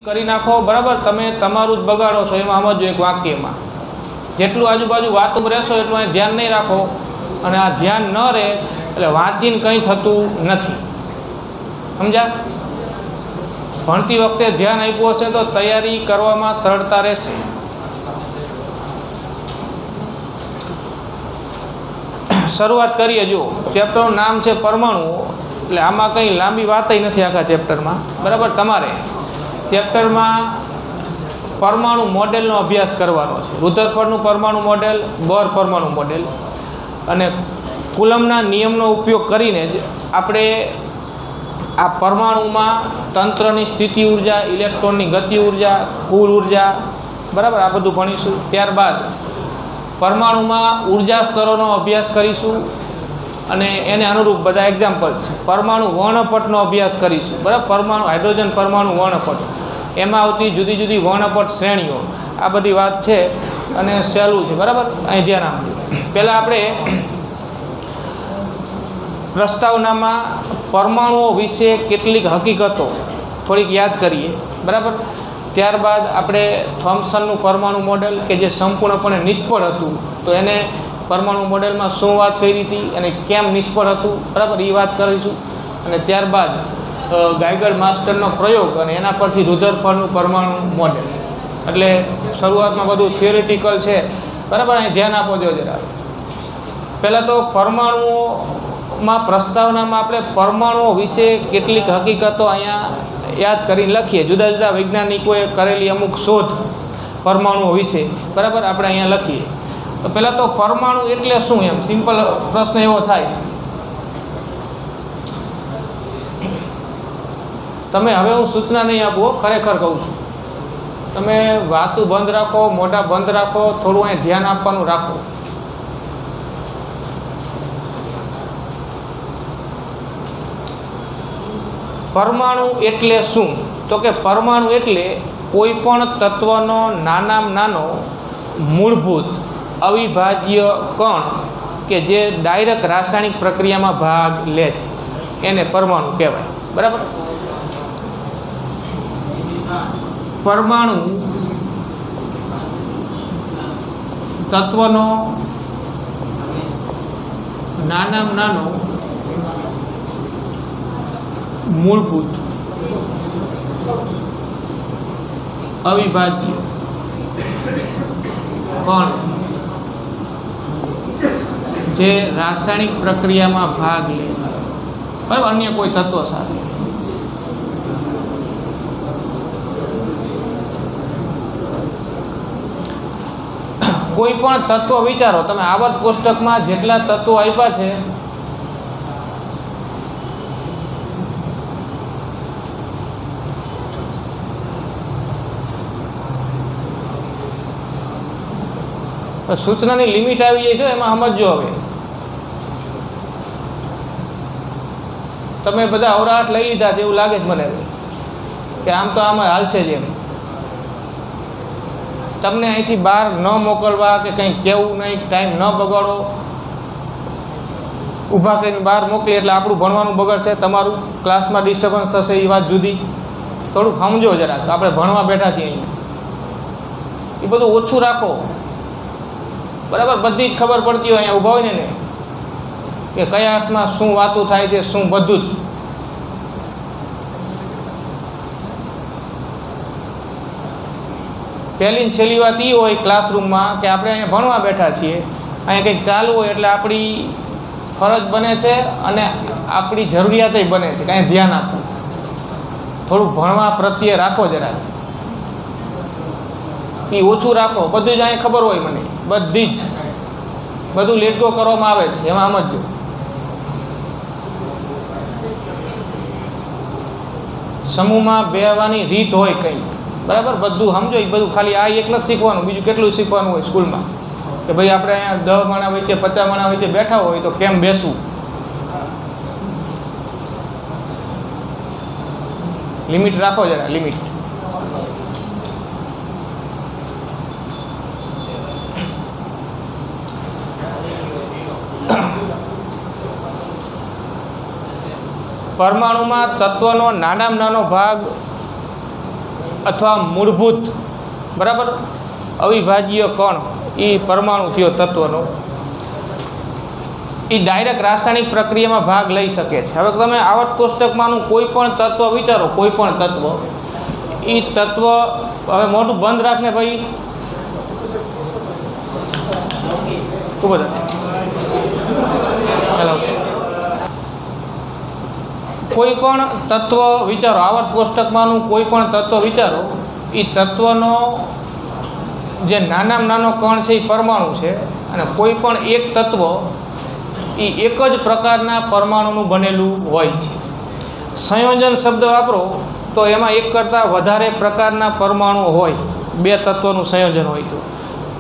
કરી નાખો બરાબર। તમે તમારું જ બગાડો છો એમાં સમજો એક વાક્યમાં જેટલું આજુબાજુ વાતું રહેશો એટલું અહીં ધ્યાન નહીં રાખો અને આ ધ્યાન ન રહે એટલે વાંચીને કંઈ થતું નથી। સમજ્યા? ભણતી વખતે ધ્યાન આપ્યું હશે તો તૈયારી કરવામાં સરળતા રહેશે। શરૂઆત કરીએ। જો ચેપ્ટરનું નામ છે પરમાણુઓ, એટલે આમાં કંઈ લાંબી વાત નથી આખા ચેપ્ટરમાં બરાબર। તમારે ચેપ્ટરમાં પરમાણુ મોડેલનો અભ્યાસ કરવાનો છે। રુધરફોર્ડનું પરમાણુ મોડેલ, બોર પરમાણુ મોડેલ અને કુલમના નિયમનો ઉપયોગ કરીને જ આપણે આ પરમાણુમાં તંત્રની સ્થિતિ ઉર્જા, ઇલેક્ટ્રોનની ગતિ ઉર્જા, કુલ ઉર્જા બરાબર આ બધું ભણીશું। ત્યારબાદ પરમાણુમાં ઉર્જા સ્તરોનો અભ્યાસ કરીશું અને એને અનુરૂપ બધા એક્ઝામ્પલ્સ। પરમાણુ વર્ણપટનો અભ્યાસ કરીશું બરાબર। પરમાણુ હાઇડ્રોજન પરમાણુ વર્ણપટ, એમાં આવતી જુદી જુદી વર્ણપટ શ્રેણીઓ, આ બધી વાત છે અને સહેલું છે બરાબર। અહીં ધ્યાન આપજો। પહેલાં આપણે પ્રસ્તાવનામાં પરમાણુઓ વિશે કેટલીક હકીકતો થોડીક યાદ કરીએ બરાબર। ત્યારબાદ આપણે થોમ્સનનું પરમાણુ મોડેલ કે જે સંપૂર્ણપણે નિષ્ફળ હતું, તો એને પરમાણુ મોડેલમાં શું વાત કરી હતી અને કેમ નિષ્ફળ હતું બરાબર એ વાત કરીશું। અને ત્યારબાદ ગાઇગર માસ્ટરનો પ્રયોગ અને એના પરથી રુધરફોર્ડનું પરમાણુ મોડેલ। એટલે શરૂઆતમાં બધું થિયોરિટિકલ છે બરાબર। અહીં ધ્યાન આપો જો જરા। પહેલાં તો પરમાણુઓમાં પ્રસ્તાવનામાં આપણે પરમાણુઓ વિશે કેટલીક હકીકતો અહીંયા યાદ કરીને લખીએ। જુદા જુદા વૈજ્ઞાનિકોએ કરેલી અમુક શોધ પરમાણુઓ વિશે બરાબર આપણે અહીંયા લખીએ। તો પહેલાં તો પરમાણુ એટલે શું, એમ સિમ્પલ પ્રશ્ન એવો થાય। તમે હવે હું સૂચના નહીં આપું, ખરેખર કહું છું, તમે વાતું બંધ રાખો, મોઢા બંધ રાખો, થોડું અહીં ધ્યાન આપવાનું રાખો। પરમાણુ એટલે શું? તો કે પરમાણુ એટલે કોઈ પણ તત્વનો નાનામાં નાનો મૂળભૂત અવિભાજ્ય કણ કે જે ડાયરેક્ટ રાસાયણિક પ્રક્રિયામાં ભાગ લે છે, એને પરમાણુ કહેવાય બરાબર। પરમાણુ તત્વનો નાનામાં નાનો મૂળભૂત અવિભાજ્ય કણ છે જે રાસાયણિક પ્રક્રિયામાં ભાગ લે છે બરાબર અન્ય કોઈ તત્વો સાથે। કોઈ પણ તત્વ વિચારો તમે, આવર્ત કોષ્ટકમાં જેટલા તત્વો આપ્યા છે સૂચનાની લિમિટ આવી જાય છે, એમાં સમજો। હવે તમે બધા અવરાટ લઈ લીધા છે એવું લાગે છે મને કે આમ તો આમાં હાલશે જ એમ। તમને અહીંથી બહાર ન મોકલવા કે કંઈ કહેવું નહીં, ટાઈમ ન બગાડો, ઊભા કરીને બહાર મોકલી એટલે આપણું ભણવાનું બગડશે, તમારું ક્લાસમાં ડિસ્ટર્બન્સ થશે, એ વાત જુદી। થોડુંક સમજો જરાક, આપણે ભણવા બેઠા છીએ અહીંયા, એ બધું ઓછું રાખો બરાબર। બધી જ ખબર પડતી હોય અહીંયા ઊભા હોય ને કે કયા અર્થમાં શું વાતું થાય છે, શું બધું જ। પહેલી છેલ્લી વાત એ હોય ક્લાસરૂમમાં કે આપણે અહીંયા ભણવા બેઠા છીએ, અહીંયા કંઈક ચાલુ હોય એટલે આપણી ફરજ બને છે અને આપણી જરૂરિયાતય બને છે કે અહીંયા ધ્યાન આપવું, થોડુંક ભણવા પ્રત્યે રાખો જરાક, એ ઓછું રાખો। બધું જ અહીંયા ખબર હોય મને, બધી જ બધું લેટ ગો કરવામાં આવે છે, એમાં સમજો। સમૂહમાં બેહવાની રીત હોય કંઈક બરાબર, બધું સમજો। એ બધું ખાલી આ એક નથી શીખવાનું, બીજું કેટલું શીખવાનું હોય સ્કૂલમાં કે ભાઈ આપણે અહીંયા 10 માણા વચ્ચે 50 માણા વચ્ચે બેઠા હોય તો કેમ બેસવું, લિમિટ રાખો જરા, લિમિટ। પરમાણુમાં તત્વનો નાનામાં નાનો ભાગ अथवा मूलभूत बराबर अविभाज्य कण ए परमाणु थयो तत्वनो એ ડાયરેક્ટ રાસાયણિક પ્રક્રિયામાં ભાગ લઈ શકે છે। હવે તમે આવર્ત કોષ્ટકમાંનું કોઈ પણ તત્વ વિચારો, કોઈ પણ તત્વ, એ તત્વ હવે મોટું બંધ રાખને ભાઈ, ખૂબ બધા હેલો, કોઈ પણ તત્વ વિચારો, આવર્ત કોષ્ટકમાંનું કોઈ પણ તત્વ વિચારો, એ તત્વનો જે નાનામાં નાનો કણ છે એ પરમાણુ છે, અને કોઈ પણ એક તત્વ એ એક જ પ્રકારના પરમાણુનું બનેલું હોય છે। સંયોજન શબ્દ વાપરો તો એમાં એક કરતાં વધારે પ્રકારના પરમાણુ હોય, બે તત્વોનું સંયોજન હોય તો।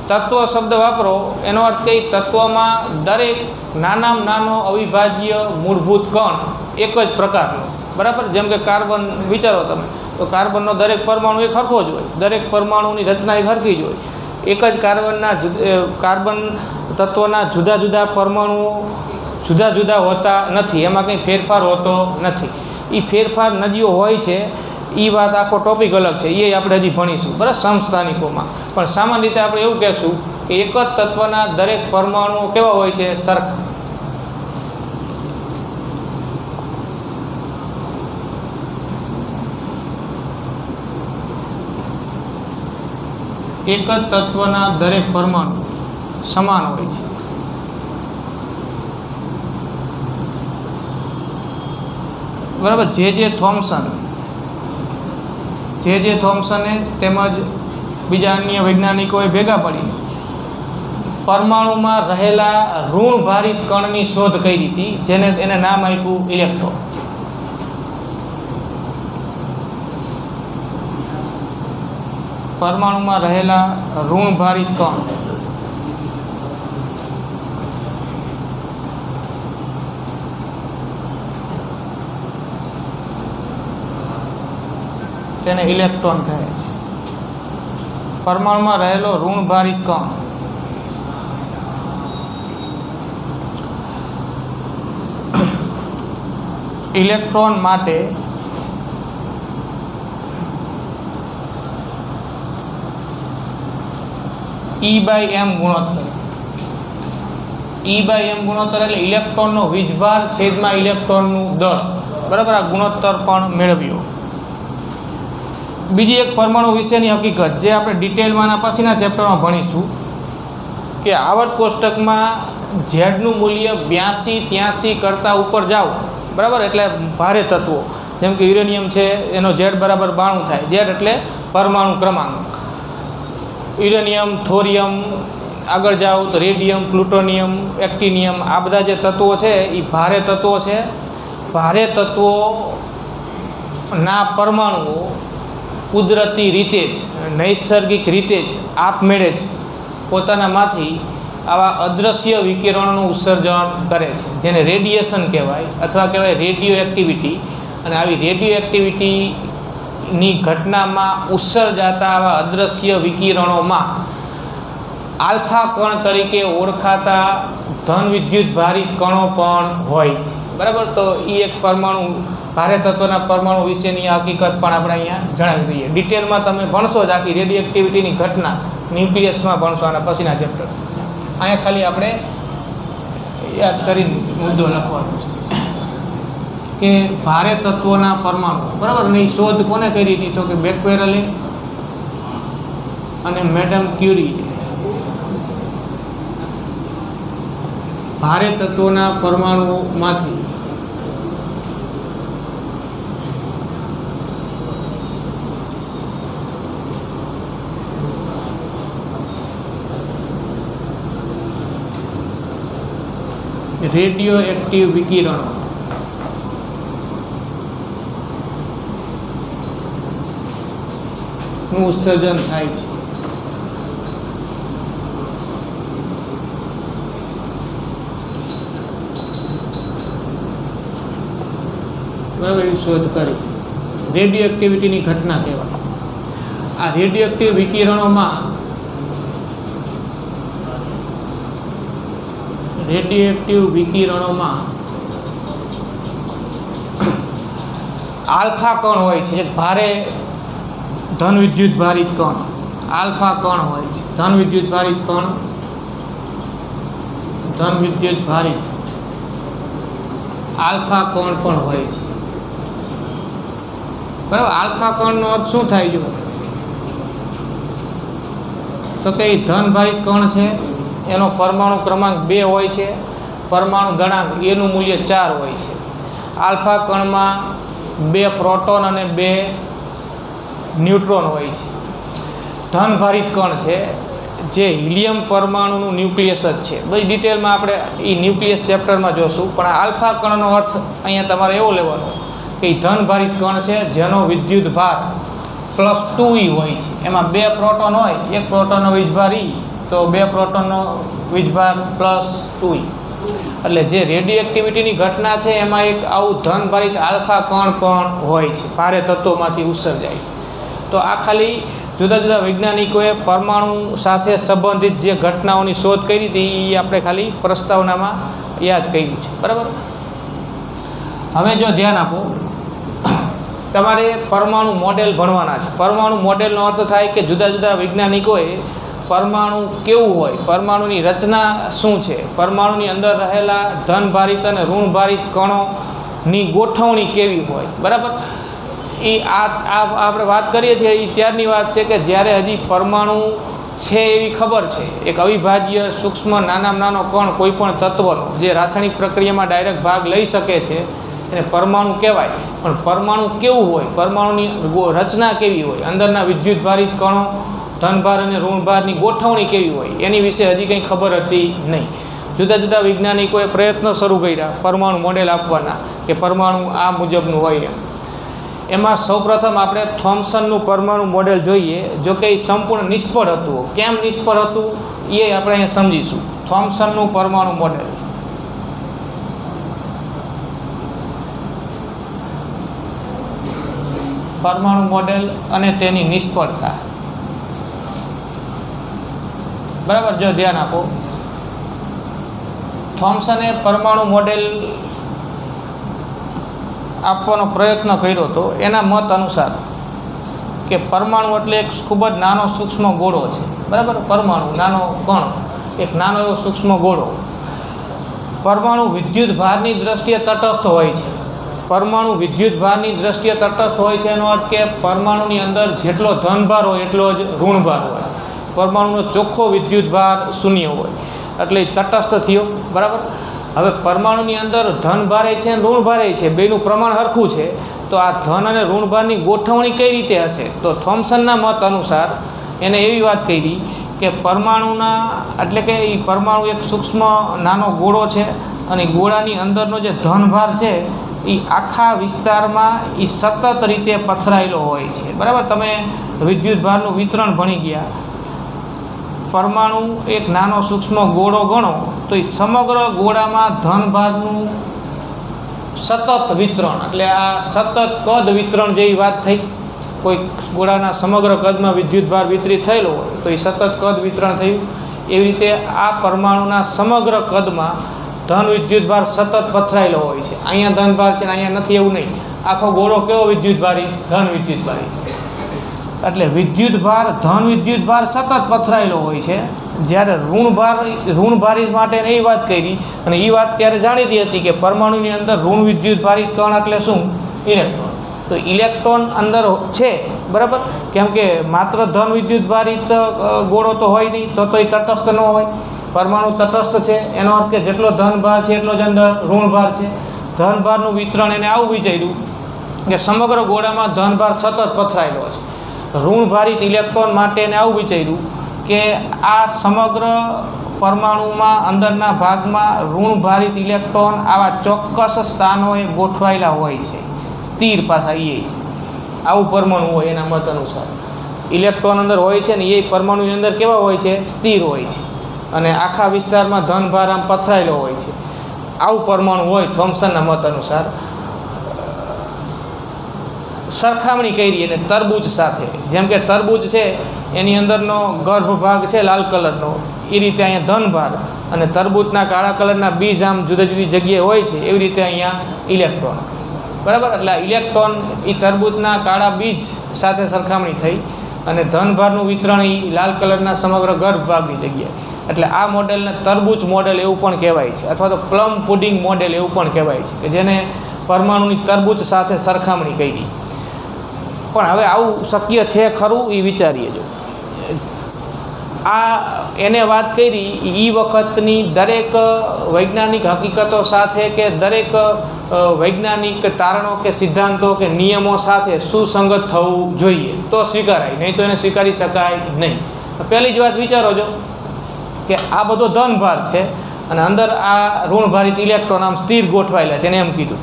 તત્વ શબ્દ વાપરો એનો અર્થ કે તત્વમાં દરેક નાનામાં નાનો અવિભાજ્ય મૂળભૂત કણ એક જ પ્રકારનો, બરાબર। જેમ કે કાર્બન વિચારો તમે, તો કાર્બનનો દરેક પરમાણુ એક સરખો જ હોય, દરેક પરમાણુની રચના એક સરખી જ હોય। એક જ કાર્બન તત્વના જુદા જુદા પરમાણુઓ જુદા જુદા હોતા નથી, એમાં કંઈ ફેરફાર હોતો નથી। એ ફેરફાર નદીઓ હોય છે, એ વાત આખો ટોપિક અલગ છે, એ આપણે હજી ભણીશું, બરાબર, સમસ્થાનિકોમાં। પણ સામાન્ય રીતે આપણે એવું કહેશું કે એક જ તત્વના દરેક પરમાણુઓ કેવા હોય છે? સરખા। એક જ તત્વના દરેક પરમાણુ સમાન હોય છે। બરાબર। જે થોમ્સને તેમજ બીજા અન્ય વૈજ્ઞાનિકોએ ભેગા પડી પરમાણુમાં રહેલા ઋણ ભારિત કણની શોધ કરી હતી, જેને એને નામ આપ્યું ઇલેક્ટ્રોન। પરમાણુમાં રહેલા ઋણ ભારિત કણ તેને ઇલેક્ટ્રોન કહે છે। પરમાણુમાં રહેલો ઋણ ભારિત કણ ઇલેક્ટ્રોન માટે E/m ગુણોત્તર, E/m ગુણોત્તર એટલે ઇલેક્ટ્રોનનો વીજભાર છેદમાં ઇલેક્ટ્રોનનું દળ, બરાબર। આ ગુણોત્તર પણ મેળવ્યો। બીજી એક પરમાણુ વિશેની હકીકત જે આપણે ડિટેલમાં પછીના ચેપ્ટરમાં ભણીશું કે આવર્ત કોષ્ટકમાં ઝેડનું મૂલ્ય 82-83 કરતાં ઉપર જાવ, બરાબર, એટલે ભારે તત્વો જેમ કે યુરેનિયમ છે, એનો ઝેડ બરાબર 92 થાય। ઝેડ એટલે પરમાણુ ક્રમાંક। યુરેનિયમ, થોરિયમ, આગળ જાઓ તો રેડિયમ, પ્લુટોનિયમ, એક્ટિનિયમ, આ બધા જે તત્વો છે એ ભારે તત્વો છે। ભારે તત્વોના પરમાણુઓ કુદરતી રીતે જ, નૈસર્ગિક રીતે જ આપમેળે જ પોતાનામાંથી આવા અદૃશ્ય વિકિરણોનું ઉત્સર્જન કરે છે, જેને રેડિયેશન કહેવાય અથવા કહેવાય રેડિયો એક્ટિવિટી। અને આવી રેડિયો એક્ટિવિટીની ઘટનામાં ઉત્સર્જાતા આવા અદૃશ્ય વિકિરણોમાં આલ્ફા કણ તરીકે ઓળખાતા ધન વિદ્યુત ભારિત કણો પણ હોય છે, બરાબર। તો એ એક પરમાણુ, ભારે તત્વના પરમાણુ વિશેની હકીકત પણ આપણે અહીંયા જણાવી દઈએ। ડિટેલમાં તમે ભણશો જ આખી રેડિયો એક્ટિવિટીની ઘટના ન્યુક્લિયસમાં ભણશો, આના પછીના ચેપ્ટર। અહીંયા ખાલી આપણે યાદ કરીને મુદ્દો લખવાનો છે કે ભારે તત્વોના પરમાણુ, બરાબર, અને એ શોધ કોને કરી હતી? તો કે બેક્વેરલે અને મેડમ ક્યુરીએ ભારે તત્વોના પરમાણુઓમાંથી રેડિયો એક્ટિવ વિકિરણો નું ઉત્સર્જન થાય છે। બરાબર, એવી શોધ કરી, રેડિયો એક્ટિવિટીની ઘટના કહેવાય। આ રેડિયો એક્ટિવ વિકિરણોમાં આલ્ફા કણ હોય છે, એક ભારે ધન વિદ્યુત ભારિત કણ આલ્ફા કણ હોય છે. ધન વિદ્યુત ભારિત કણ, ધન વિદ્યુત ભારિત આલ્ફા કણ પણ હોય છે. બરાબર. આલ્ફા કણનો અર્થ શું થાય? જો તો કે ધન ભારિત કણ છે, એનો પરમાણુ ક્રમાંક 2 હોય છે, પરમાણુ ગણાંક એનું મૂલ્ય 4 હોય છે. આલ્ફા કણમાં 2 પ્રોટોન અને 2 ન્યુટ્રોન હોય છે. ધન ભારિત કણ છે જે હિલિયમ પરમાણુનું ન્યુક્લિયસ જ છે. બધી ડિટેલમાં આપણે એ ન્યુક્લિયસ ચેપ્ટરમાં જોશું, પણ આલ્ફા કણનો અર્થ અહીંયા તમારે એવો લેવાનો કે ધન ભારિત કણ છે જેનો વિદ્યુત ભાર +2e હોય છે. એમાં 2 પ્રોટોન હોય, એક પ્રોટોનનો વીજભાર e, તો 2 પ્રોટોનનો વીજભાર +2e. એટલે જે રેડિયોએક્ટિવિટીની ઘટના છે એમાં એક આવું ધન ભારિત આલ્ફા કણ પણ હોય છે, ભારે તત્વોમાંથી ઉત્સર્જાય છે. તો આ ખાલી જુદા જુદા વૈજ્ઞાનિકોએ પરમાણુ સાથે સંબંધિત જે ઘટનાઓની શોધ કરી હતી એ આપણે ખાલી પ્રસ્તાવનામાં યાદ કર્યું છે. બરાબર. હવે જો ધ્યાન આપો, તમારે પરમાણુ મોડેલ ભણવાના છે. પરમાણુ મોડેલનો અર્થ થાય કે જુદા જુદા વૈજ્ઞાનિકોએ પરમાણુ કેવું હોય, પરમાણુની રચના શું છે, પરમાણુની અંદર રહેલા ધન ભારિત અને ઋણ ભારિત કણોની ગોઠવણી કેવી હોય. બરાબર. એ આપણે વાત કરીએ છીએ એ ત્યારની વાત છે કે જ્યારે હજી પરમાણુ છે એવી ખબર છે. એક અવિભાજ્ય સૂક્ષ્મ નાનામાં નાનો કણ કોઈ પણ તત્વનો જે રાસાયણિક પ્રક્રિયામાં ડાયરેક્ટ ભાગ લઈ શકે છે એને પરમાણુ કહેવાય. પણ પરમાણુ કેવું હોય, પરમાણુની રચના કેવી હોય, અંદરના વિદ્યુત ભારિત કણો, ધનભાર અને ઋણભારની ગોઠવણી કેવી હોય, એની વિશે હજી કંઈ ખબર હતી નહીં. જુદા જુદા વૈજ્ઞાનિકોએ પ્રયત્નો શરૂ કર્યા પરમાણુ મોડેલ આપવાના કે પરમાણુ આ મુજબનું હોય. એમાં સૌપ્રથમ આપણે થોમ્સનનું પરમાણુ મોડેલ જોઈએ. જો કે એ સંપૂર્ણ નિષ્ફળ હતું. કેમ નિષ્ફળ હતું એ આપણે અહીંયા સમજીશું. થોમ્સનનું પરમાણુ મોડેલ. પરમાણુ મોડેલ અને તેની નિષ્ફળતા. બરાબર. જો ધ્યાન આપો, થોમ્સને પરમાણુ મોડેલ આપવાનો પ્રયત્ન કર્યો હતો. એના મત અનુસાર કે પરમાણુ એટલે એક ખૂબ જ નાનો સૂક્ષ્મ ગોળો છે. બરાબર. પરમાણુ નાનો કણ, એક નાનો એવો સૂક્ષ્મ ગોળો. પરમાણુ વિદ્યુત ભારની દ્રષ્ટિએ તટસ્થ હોય છે. પરમાણુ વિદ્યુત ભારની દ્રષ્ટિએ તટસ્થ હોય છે એનો અર્થ કે પરમાણુની અંદર જેટલો ધનભાર હોય એટલો જ ઋણભાર હોય. પરમાણુનો ચોખ્ખો વિદ્યુત ભાર 0 હોય એટલે તટસ્થ થયો. બરાબર. હવે પરમાણુની અંદર ધનભારે છે અને ઋણભારે છે, બેનું પ્રમાણ સરખું છે. તો આ ધન અને ઋણભારની ગોઠવણી કઈ રીતે હશે? તો થોમ્સનના મત અનુસાર એને એવી વાત કરી કે પરમાણુના એટલે કે એ પરમાણુ એક સૂક્ષ્મ નાનો ગોળો છે અને ગોળાની અંદરનો જે ધનભાર છે એ આખા વિસ્તારમાં એ સતત રીતે પથરાયેલો હોય છે. બરાબર. તમે વિદ્યુત ભારનું વિતરણ ભણી ગયા. પરમાણુ એક નાનો સૂક્ષ્મ ગોળો ગણો તો એ સમગ્ર ગોળામાં ધનભારનું સતત વિતરણ, એટલે આ સતત કદ વિતરણ જેવી વાત થઈ. કોઈ ગોળાના સમગ્ર કદમાં વિદ્યુતભાર વિતરિત થયેલો હોય તો એ સતત કદ વિતરણ થયું. એવી રીતે આ પરમાણુના સમગ્ર કદમાં ધન વિદ્યુતભાર સતત પથરાયેલો હોય છે. અહીંયા ધનભાર છે ને અહીંયા નથી એવું નહીં. આખો ગોળો કેવો વિદ્યુતભારી? ધન વિદ્યુતભારી. એટલે વિદ્યુતભાર ધન વિદ્યુતભાર સતત પથરાયેલો હોય છે. જ્યારે ઋણભારિત માટે એ વાત કરી અને એ વાત ત્યારે જાણીતી હતી કે પરમાણુની અંદર ઋણ વિદ્યુતભારિત કણ એટલે શું? ઇલેક્ટ્રોન. તો ઇલેક્ટ્રોન અંદર છે. બરાબર. કેમ કે માત્ર ધન વિદ્યુતભારિત ગોળો તો હોય નહીં, તો એ તટસ્થ ન હોય. પરમાણુ તટસ્થ છે એનો અર્થ કે જેટલો ધનભાર છે એટલો જ અંદર ઋણભાર છે. ધનભારનું વિતરણ એને આવું વિચાર્યું કે સમગ્ર ગોળામાં ધનભાર સતત પથરાયેલો છે. ઋણભારિત ઇલેક્ટ્રોન માટે એને આવું વિચાર્યું કે આ સમગ્ર પરમાણુમાં અંદરના ભાગમાં ઋણભારિત ઇલેક્ટ્રોન આવા ચોક્કસ સ્થાનોએ ગોઠવાયેલા હોય છે, સ્થિર પાછા. એ આવું પરમાણુ હોય એના મત અનુસાર. ઇલેક્ટ્રોન અંદર હોય છે ને એ પરમાણુની અંદર કેવા હોય છે? સ્થિર હોય છે અને આખા વિસ્તારમાં ધનભાર આમ પથરાયેલો હોય છે. આવું પરમાણુ હોય થોમ્સનના મત અનુસાર. સરખામણી કરી અને તરબૂચ સાથે, જેમ કે તરબૂચ છે એની અંદરનો ગર્ભ ભાગ છે લાલ કલરનો, એ રીતે અહીંયા ધનભાર અને તરબૂચના કાળા કલરના બીજ આમ જુદી જુદી જગ્યાએ હોય છે, એવી રીતે અહીંયા ઇલેક્ટ્રોન. બરાબર. એટલે આ ઇલેક્ટ્રોન એ તરબૂચના કાળા બીજ સાથે સરખામણી થઈ અને ધનભારનું વિતરણ એ લાલ કલરના સમગ્ર ગર્ભ ભાગની જગ્યાએ. એટલે આ મોડેલને તરબૂચ મોડેલ એવું પણ કહેવાય છે, અથવા તો પ્લમ પુડિંગ મોડેલ એવું પણ કહેવાય છે, કે જેને પરમાણુની તરબૂચ સાથે સરખામણી કરી. પણ હવે આવું શક્ય છે ખરું એ વિચારીએ. જો આ એને વાત કરી એ વખતની દરેક વૈજ્ઞાનિક હકીકતો સાથે કે દરેક વૈજ્ઞાનિક તારણો કે સિદ્ધાંતો કે નિયમો સાથે સુસંગત થવું જોઈએ તો સ્વીકારાય, નહીં તો એને સ્વીકારી શકાય નહીં. પહેલી જ વાત વિચારો જો કે આ બધો ધનભાર છે અને અંદર આ ઋણભારિત ઇલેક્ટ્રોન આમ સ્થિર ગોઠવાયેલા છે, એને એમ કીધું.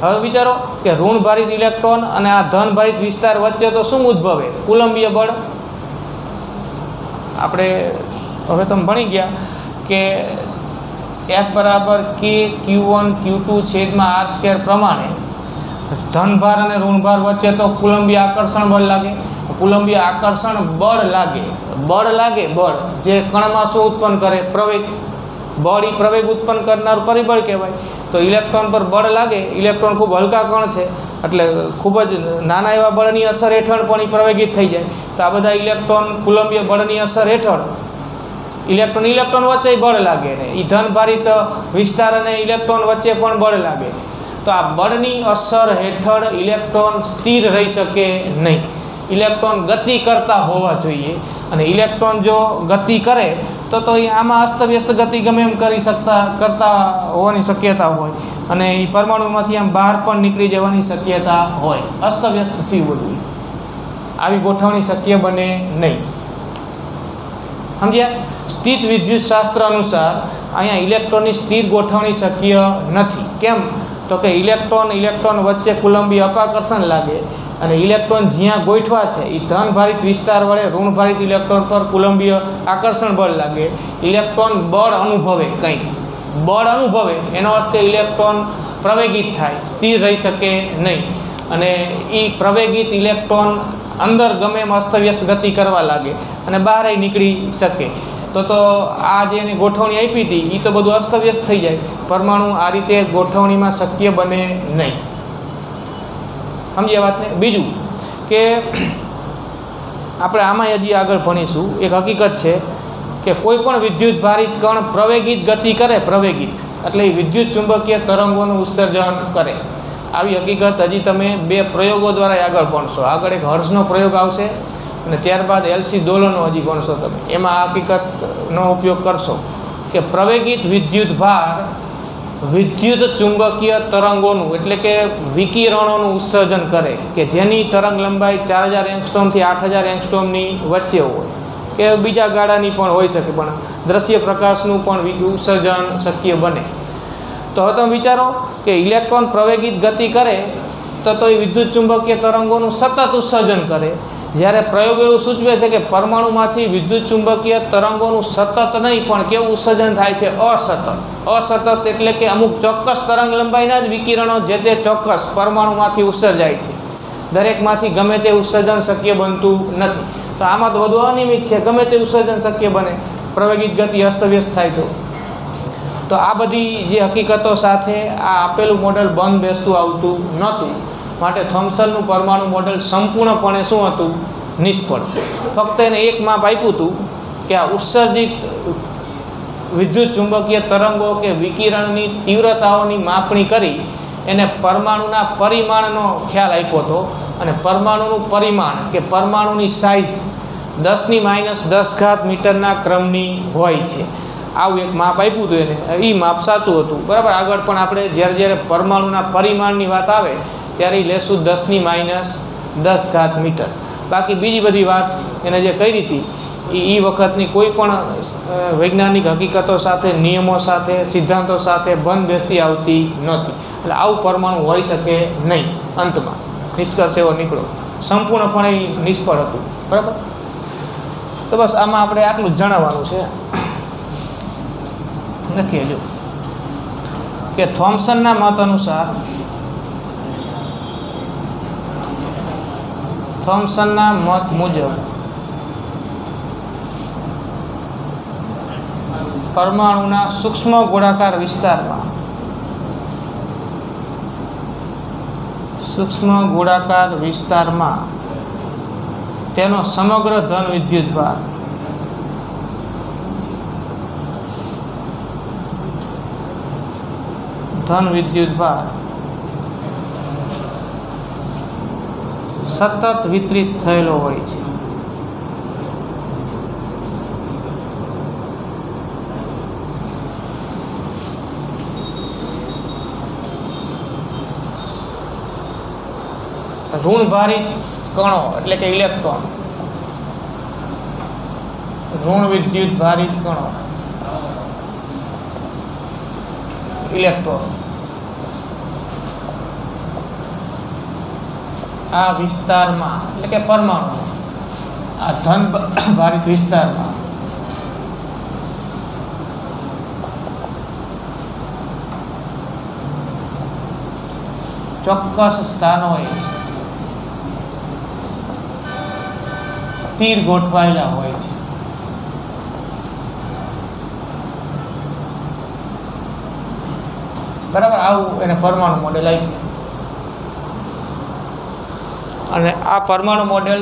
હવે વિચારો કે ઋણભારિત ઇલેક્ટ્રોન અને આ ધનભારિત વિસ્તાર વચ્ચે તો શું ઉદ્ભવે? કુલંબીય બળ. આપણે હવે તમે ભણી ગયા કે F બરાબર K Q1 Q2 છેદમાં R² પ્રમાણે ધનભાર અને ઋણભાર વચ્ચે તો કુલંબીય આકર્ષણ બળ લાગે. કુલંબીય આકર્ષણ બળ લાગે, બળ જે કણમાં શું ઉત્પન્ન કરે? પ્રવેગ. બળ એ પ્રવેગ ઉત્પન્ન કરનારું પરિબળ કહેવાય. તો ઇલેક્ટ્રોન પર બળ લાગે. ઇલેક્ટ્રોન ખૂબ હલકા કણ છે એટલે ખૂબ જ નાના એવા બળની અસર હેઠળ પણ એ પ્રવેગિત થઈ જાય. તો આ બધા ઇલેક્ટ્રોન કુલંબીય બળની અસર હેઠળ ઇલેક્ટ્રોન વચ્ચે બળ લાગે ને એ ધનભારિત વિસ્તાર અને ઇલેક્ટ્રોન વચ્ચે પણ બળ લાગે. તો આ બળની અસર હેઠળ ઇલેક્ટ્રોન સ્થિર રહી શકે નહીં. ઇલેક્ટ્રોન ગતિ કરતા હોવા જોઈએ અને ઇલેક્ટ્રોન જો ગતિ કરે તો એ આમાં અસ્તવ્યસ્ત ગતિ ગમે એમ કરતા હોવાની શક્યતા હોય અને એ પરમાણુમાંથી આમ બહાર પણ નીકળી જવાની શક્યતા હોય. અસ્તવ્યસ્ત થયું બધું, આવી ગોઠવણી શક્ય બને નહીં. સમજ્યા? સ્થિત વિદ્યુત શાસ્ત્ર અનુસાર અહીંયા ઇલેક્ટ્રોનની સ્થિર ગોઠવણી શક્ય નથી. કેમ? તો કે ઇલેક્ટ્રોન વચ્ચે કુલંબીય અપાકર્ષણ લાગે અને ઇલેક્ટ્રોન જ્યાં ગોઠવા છે એ ધનભારિત વિસ્તાર વડે ઋણભારિત ઇલેક્ટ્રોન પર કુલંબીય આકર્ષણ બળ લાગે. ઇલેક્ટ્રોન બળ અનુભવે, કંઈક બળ અનુભવે એનો અર્થ કે ઇલેક્ટ્રોન પ્રવેગિત થાય, સ્થિર રહી શકે નહીં. અને એ પ્રવેગિત ઇલેક્ટ્રોન અંદર ગમે એમ અસ્તવ્યસ્ત ગતિ કરવા લાગે અને બહાર નીકળી શકે. તો આ જે એની ગોઠવણી આપી હતી એ તો બધું અસ્તવ્યસ્ત થઈ જાય. પરમાણુ આ રીતે ગોઠવણીમાં શક્ય બને નહીં. સમજ્યા વાતને? બીજું કે આપણે આમાં હજી આગળ ભણીશું. એક હકીકત છે કે કોઈ પણ વિદ્યુત ભારિત કણ પ્રવેગિત ગતિ કરે, પ્રવેગિત એટલે એ વિદ્યુત ચુંબકીય તરંગોનું ઉત્સર્જન કરે. આવી હકીકત હજી તમે 2 પ્રયોગો દ્વારા આગળ ભણશો. આગળ એક હર્ટ્ઝનો પ્રયોગ આવશે અને ત્યારબાદ એલસી દોલનો હજી ભણશો તમે. એમાં આ હકીકતનો ઉપયોગ કરશો કે પ્રવેગિત વિદ્યુત ભાર વિદ્યુત ચુંબકીય તરંગોનું એટલે કે વિકિરણોનું ઉત્સર્જન કરે કે જેની તરંગ લંબાઈ 4000 એંગસ્ટ્રોમથી 8000 એંગસ્ટ્રોમની વચ્ચે હોય કે બીજા ગાળાની પણ હોઈ શકે, પણ દ્રશ્ય પ્રકાશનું પણ ઉત્સર્જન શક્ય બને. તો હવે તમે વિચારો કે ઇલેક્ટ્રોન પ્રવેગિત ગતિ કરે તો એ વિદ્યુત ચુંબકીય તરંગોનું સતત ઉત્સર્જન કરે. જ્યારે પ્રયોગ એવું સૂચવે છે કે પરમાણુમાંથી વિદ્યુત ચુંબકીય તરંગોનું સતત નહીં પણ કેવું ઉત્સર્જન થાય છે? અસતત એટલે કે અમુક ચોક્કસ તરંગ લંબાઈના જ વિકિરણો જે તે ચોક્કસ પરમાણુમાંથી ઉત્સર્જાય છે. દરેકમાંથી ગમે તે ઉત્સર્જન શક્ય બનતું નથી. તો આમાં તો બધું અનિયમિત છે, ગમે તે ઉત્સર્જન શક્ય બને, પ્રવેગિત ગતિ અસ્તવ્યસ્ત થાય. તો આ બધી જે હકીકતો સાથે આ આપેલું મોડેલ બંધ બેસતું આવતું નહોતું. માટે થોમ્સનનું પરમાણુ મોડેલ સંપૂર્ણપણે શું હતું? નિષ્ફળ. ફક્ત એને એક માપ આપ્યું હતું કે આ ઉત્સર્જિત વિદ્યુત ચુંબકીય તરંગો કે વિકિરણની તીવ્રતાઓની માપણી કરી એને પરમાણુના પરિમાણનો ખ્યાલ આપ્યો હતો. અને પરમાણુનું પરિમાણ કે પરમાણુની સાઇઝ 10⁻10 મીટરના ક્રમની હોય છે. આવું એક માપ આપ્યું હતું એને. એ માપ સાચું હતું, બરાબર. આગળ પણ આપણે જ્યારે પરમાણુના પરિમાણની વાત આવે ત્યારે લેશું 10⁻10 મીટર. બાકી બીજી બધી વાત એને જે કરી હતી એ વખતની કોઈ પણ વૈજ્ઞાનિક હકીકતો સાથે, નિયમો સાથે, સિદ્ધાંતો સાથે બંધ બેસતી આવતી નહોતી. એટલે આવું પરમાણુ હોઈ શકે નહીં. અંતમાં નિષ્કર્ષ એવો નીકળો, સંપૂર્ણપણે નિષ્ફળ હતું, બરાબર. તો બસ આમાં આપણે આટલું જ જણાવવાનું છે. લખીએ જો કે થોમ્સનના મત અનુસાર થોમ્સનના મત મુજબ પરમાણુના સૂક્ષ્મ ગોળાકાર વિસ્તારમાં सूक्ष्म गोળાકાર વિસ્તારમાં તેનો સમગ્ર ધન વિદ્યુતભાર સતત વિતરિત થયેલો હોય છે. ઋણભારિત કણો એટલે કે ઇલેક્ટ્રોન, ઋણ વિદ્યુત ભારિત કણો ઇલેક્ટ્રોન આ વિસ્તારમાં એટલે કે પરમાણુ આ ધન ભારિત વિસ્તારમાં ચોક્કસ સ્થાનોએ સ્થિર ગોઠવાયેલા હોય છે. બરાબર, આવું એને પરમાણુ મોડેલ આપ્યું. અને આ પરમાણુ મોડેલ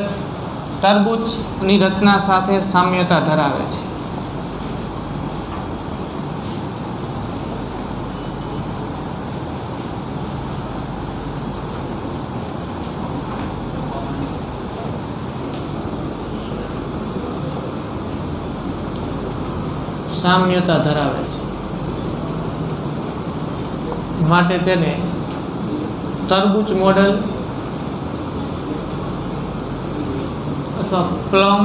તરબૂચની રચના સાથે સામ્યતા ધરાવે છે. સામ્યતા ધરાવે છે માટે તેને તરબૂચ મોડેલ અથવા પ્લમ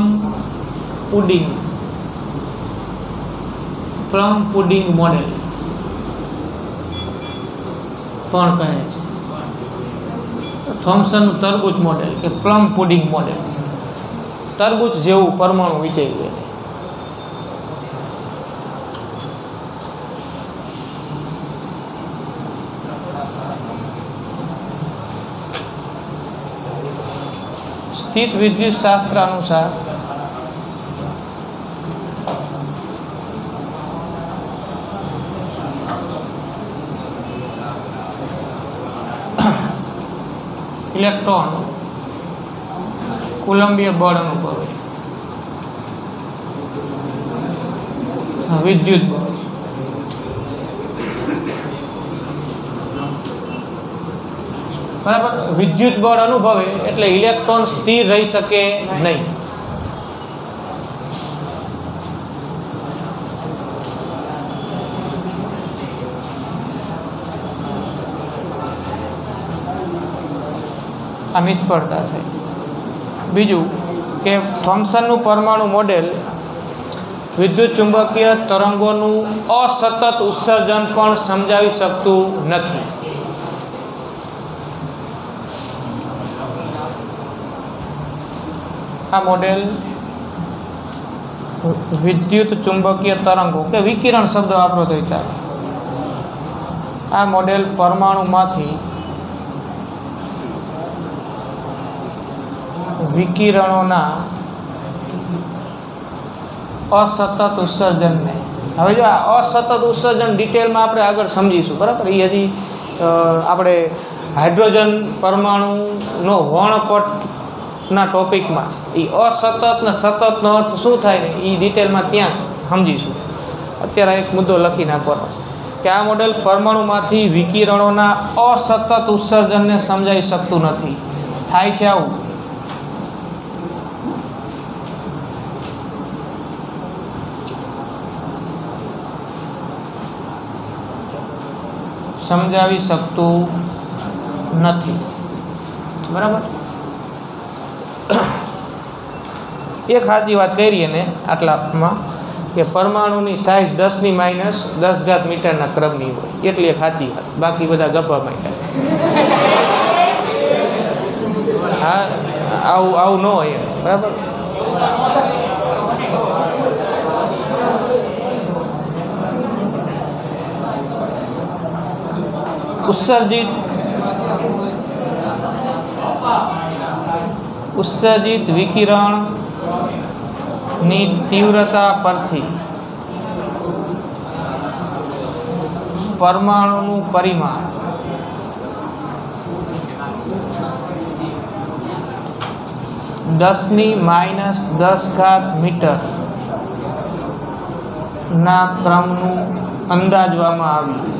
પુડિંગ મોડેલ પણ કહે છે. થોમ્સનનું તરબૂચ મોડેલ કે પ્લમ પુડિંગ મોડેલ, તરબૂચ જેવું પરમાણુ વિચાર્યું. સ્થિત વિદ્યુત શાસ્ત્ર અનુસાર ઇલેક્ટ્રોન કુલંબીય બળ અનુભવે, વિદ્યુત બળ. બરાબર, વિદ્યુત બળ અનુભવે એટલે ઇલેક્ટ્રોન સ્થિર રહી શકે નહીં. આ નિષ્ફળતા થઈ. બીજું કે થોમ્સનનું પરમાણુ મોડેલ વિદ્યુત ચુંબકીય તરંગોનું અસતત ઉત્સર્જન પણ સમજાવી શકતું નથી. આ મોડેલ વિદ્યુત ચુંબકીય તરંગો કે વિકિરણ શબ્દ વાપરો તો ચાલે. આ મોડેલ પરમાણુમાંથી વિકિરણોના અસતત ઉત્સર્જનને, હવે જો આ અસતત ઉત્સર્જન ડિટેલમાં આપણે આગળ સમજીશું. બરાબર, એ હજી આપણે હાઇડ્રોજન પરમાણુનો વર્ણપટના ટોપિકમાં એ અસતત ને સતતનો અર્થ શું થાય ને એ ડિટેલમાં ત્યાં સમજીશું. અત્યારે એક મુદ્દો લખી નાખવાનો કે આ મોડેલ પરમાણુમાંથી વિકિરણોના અસતત ઉત્સર્જનને સમજાવી શકતું નથી. થાય છે આવું. સમજાવી શકતું નથી. બરાબર, એક સાચી વાત કરીએ ને આટલામાં કે પરમાણુની સાઇઝ 10⁻10 મીટરના ક્રમની હોય એટલી એક સાચી વાત, બાકી બધા ગપ્પા માંડ્યા. હા, આવું ન હોય. બરાબર, ઉત્સર્જિત વિકિરણની તીવ્રતા પરથી પરમાણુનું પરિમાણ 10⁻10 મીટર ના ક્રમનું અંદાજવામાં આવ્યું.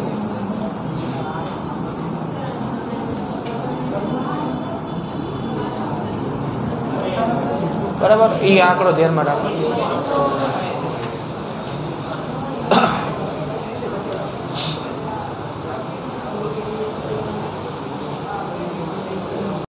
બરાબર, એ આંકડો ધ્યાનમાં રાખો.